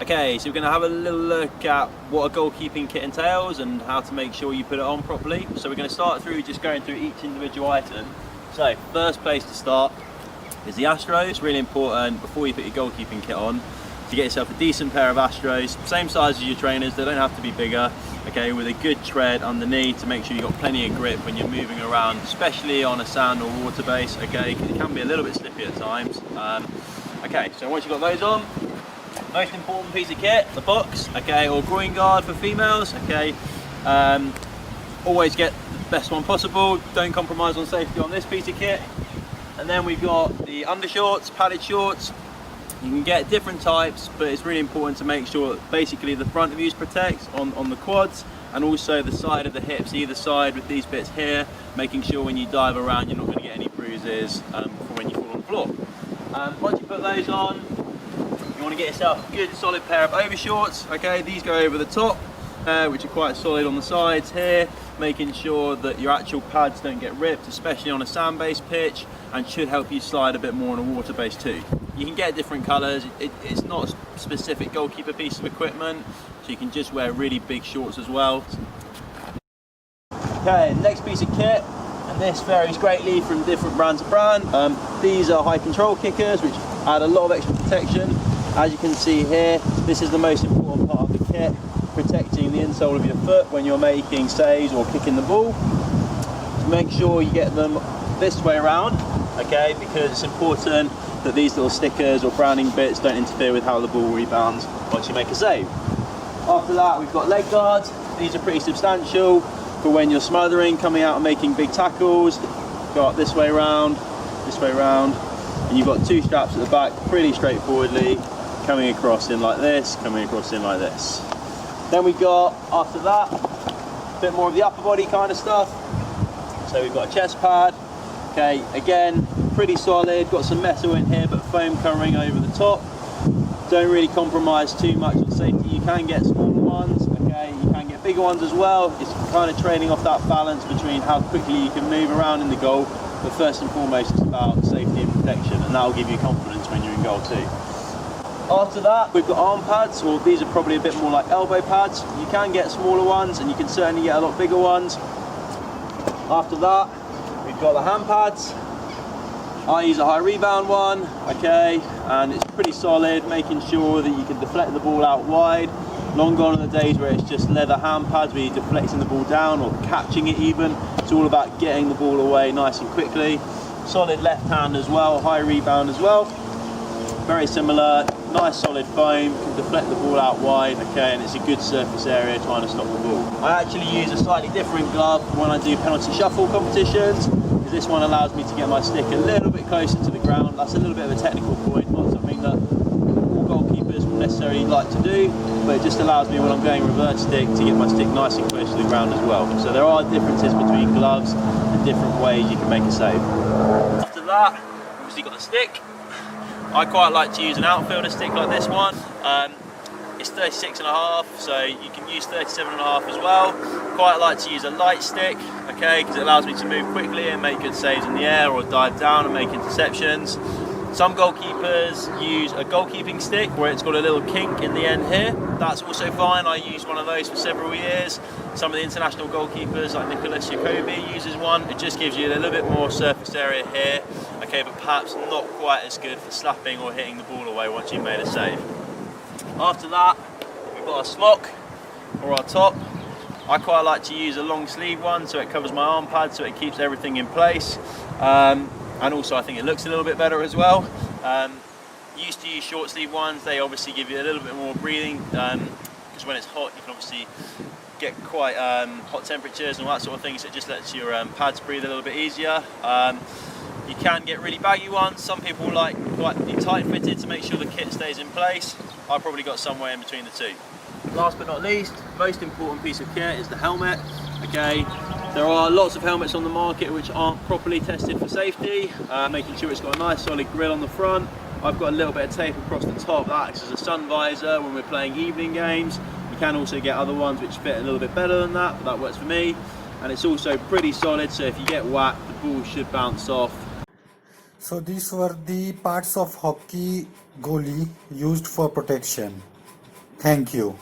Okay, so we're going to have a little look at what a goalkeeping kit entails and how to make sure you put it on properly. So we're going to start through just going through each individual item. So first place to start is the Astro. It's really important before you put your goalkeeping kit on to get yourself a decent pair of Astros, same size as your trainers, they don't have to be bigger, okay, with a good tread underneath to make sure you've got plenty of grip when you're moving around, especially on a sand or water base, okay, because it can be a little bit slippy at times. Okay, so once you've got those on, most important piece of kit, the box, okay, or groin guard for females, okay. Always get the best one possible, don't compromise on safety on this piece of kit. And then we've got the undershorts, padded shorts. You can get different types, but it's really important to make sure that basically the front of you protects on the quads and also the side of the hips, either side with these bits here, making sure when you dive around you're not going to get any bruises for when you fall on the floor. Once you put those on, you want to get yourself a good solid pair of overshorts. Okay, these go over the top, which are quite solid on the sides here, making sure that your actual pads don't get ripped, especially on a sand-based pitch, and should help you slide a bit more on a water base too. You can get different colours, it's not a specific goalkeeper piece of equipment, so you can just wear really big shorts as well. Okay, next piece of kit, and this varies greatly from different brand to brand. These are high control kickers, which add a lot of extra protection. As you can see here, this is the most important part of the kit, protecting the insole of your foot when you're making saves or kicking the ball. Make sure you get them this way around, okay, because it's important that these little stickers or browning bits don't interfere with how the ball rebounds once you make a save. After that, we've got leg guards. These are pretty substantial for when you're smothering, coming out and making big tackles. Got this way around, and you've got two straps at the back, pretty straightforwardly, coming across in like this, coming across in like this. Then we got, after that, a bit more of the upper body kind of stuff. So we've got a chest pad, okay, again, pretty solid, got some metal in here, but foam covering over the top. Don't really compromise too much on safety. You can get smaller ones, okay, you can get bigger ones as well. It's kind of trading off that balance between how quickly you can move around in the goal, but first and foremost it's about safety and protection, and that will give you confidence when you're in goal too. After that, we've got arm pads, or these are probably a bit more like elbow pads. You can get smaller ones, and you can certainly get a lot bigger ones. After that, we've got the hand pads. I use a high rebound one, okay, and it's pretty solid, making sure that you can deflect the ball out wide. Long gone are the days where it's just leather hand pads where you're deflecting the ball down or catching it even. It's all about getting the ball away nice and quickly. Solid left hand as well, high rebound as well. Very similar, nice solid foam, can deflect the ball out wide, okay, and it's a good surface area trying to stop the ball. I actually use a slightly different glove when I do penalty shuffle competitions, because this one allows me to get my stick a little bit closer to the ground. That's a little bit of a technical point, not something that all goalkeepers will necessarily like to do, but it just allows me when I'm going reverse stick to get my stick nice and close to the ground as well. So there are differences between gloves and different ways you can make a save. After that, obviously got the stick. I quite like to use an outfielder stick like this one. It's 36.5, so you can use 37.5 as well. Quite like to use a light stick, okay, because it allows me to move quickly and make good saves in the air or dive down and make interceptions. Some goalkeepers use a goalkeeping stick where it's got a little kink in the end here. That's also fine. I used one of those for several years. Some of the international goalkeepers like Nicholas Jacobi uses one. It just gives you a little bit more surface area here, okay, but perhaps not quite as good for slapping or hitting the ball away once you've made a save. After that, we've got our smock or our top. I quite like to use a long sleeve one so it covers my arm pad so it keeps everything in place. And also I think it looks a little bit better as well. Used to use short sleeve ones. They obviously give you a little bit more breathing because when it's hot you can obviously get quite hot temperatures and all that sort of thing, so it just lets your pads breathe a little bit easier. You can get really baggy ones. Some people like quite tight fitted to make sure the kit stays in place. I've probably got somewhere in between the two. Last but not least, most important piece of kit is the helmet. Okay, there are lots of helmets on the market which aren't properly tested for safety, making sure it's got a nice solid grille on the front. I've got a little bit of tape across the top that acts as a sun visor when we're playing evening games. You can also get other ones which fit a little bit better than that, but that works for me. And it's also pretty solid, so if you get whacked, the ball should bounce off. So these were the parts of hockey goalie used for protection. Thank you.